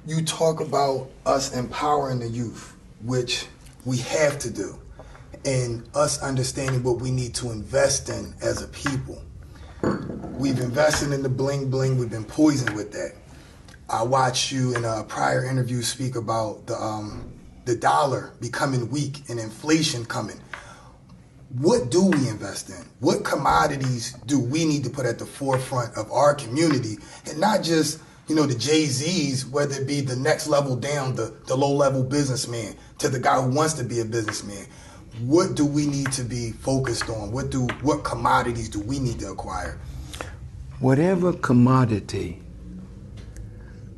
you talk about us empowering the youth, which we have to do, and us understanding what we need to invest in as a people. We've invested in the bling bling. We've been poisoned with that. I watched you in a prior interview speak about the dollar becoming weak and inflation coming. What do we invest in? What commodities do we need to put at the forefront of our community, and not just the Jay-Z's, whether it be the next level down, the low-level businessman, to the guy who wants to be a businessman. What do we need to be focused on? What commodities do we need to acquire? Whatever commodity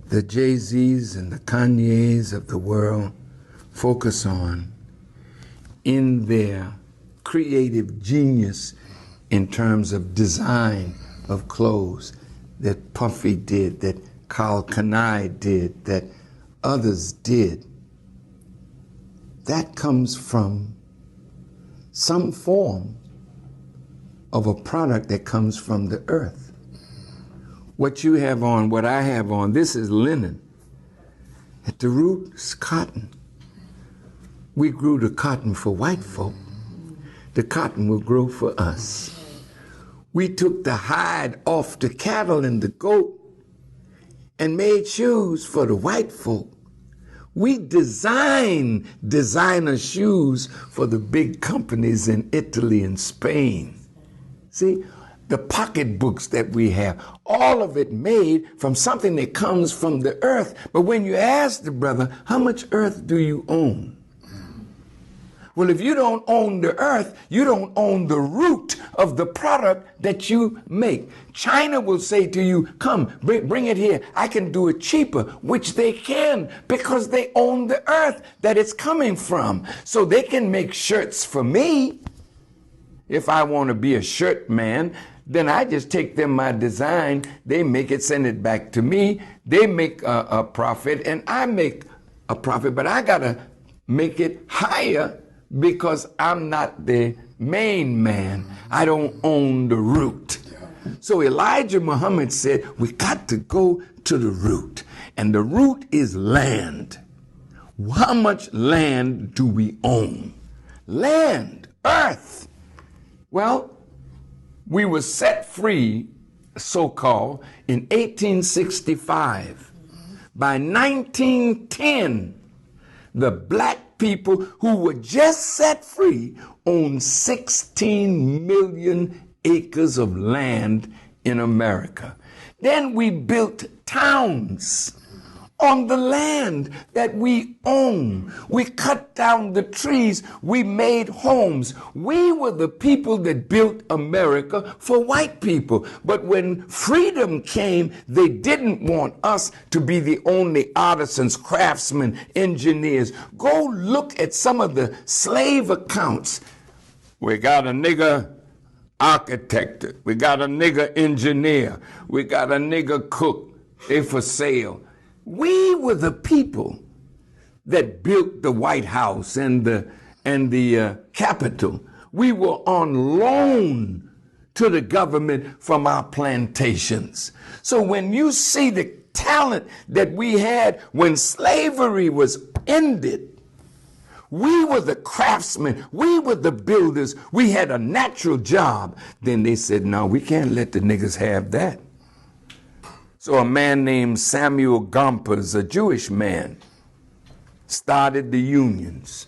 the Jay-Z's and the Kanye's of the world focus on in their creative genius in terms of design of clothes that Puffy did, that Karl Kani did, that others did, that comes from some form of a product that comes from the earth. What you have on, what I have on, this is linen. At the root, it's cotton. We grew the cotton for white folk. The cotton will grow for us. We took the hide off the cattle and the goat and made shoes for the white folk. We design designer shoes for the big companies in Italy and Spain. See, the pocketbooks that we have, all of it made from something that comes from the earth. But when you ask the brother, how much earth do you own? Well, if you don't own the earth, you don't own the root of the product that you make. China will say to you, come, bring it here. I can do it cheaper, which they can because they own the earth that it's coming from. So they can make shirts for me. If I want to be a shirt man, then I just take them my design. They make it, send it back to me. They make a profit and I make a profit, but I got to make it higher because I'm not the main man. I don't own the root. So Elijah Muhammad said, we got to go to the root. And the root is land. How much land do we own? Land, earth. Well, we were set free, so-called, in 1865. By 1910, the black people who were just set free owned 16 million acres of land in America. Then we built towns on the land that we own. We cut down the trees. We made homes. We were the people that built America for white people. But when freedom came, they didn't want us to be the only artisans, craftsmen, engineers. Go look at some of the slave accounts. We got a nigger architect. We got a nigger engineer. We got a nigger cook. They for sale. We were the people that built the White House and the Capitol. We were on loan to the government from our plantations. So when you see the talent that we had when slavery was ended, we were the craftsmen. We were the builders. We had a natural job. Then they said, no, we can't let the niggas have that. So a man named Samuel Gompers, a Jewish man, started the unions.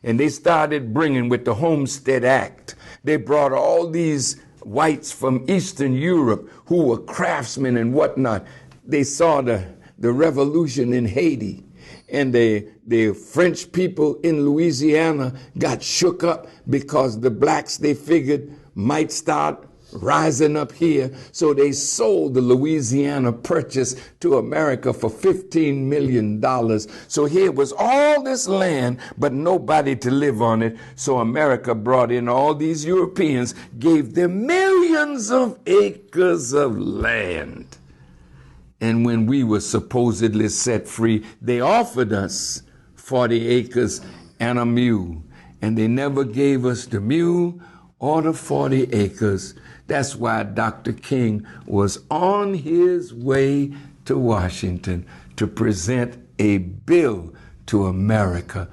And they started bringing, with the Homestead Act, they brought all these whites from Eastern Europe who were craftsmen and whatnot. They saw the revolution in Haiti. And the French people in Louisiana got shook up because the blacks, they figured, might start rising up here. So they sold the Louisiana Purchase to America for $15 million. So here was all this land, but nobody to live on it. So America brought in all these Europeans, gave them millions of acres of land. And when we were supposedly set free, they offered us 40 acres and a mule. And they never gave us the mule or the 40 acres. That's why Dr. King was on his way to Washington to present a bill to America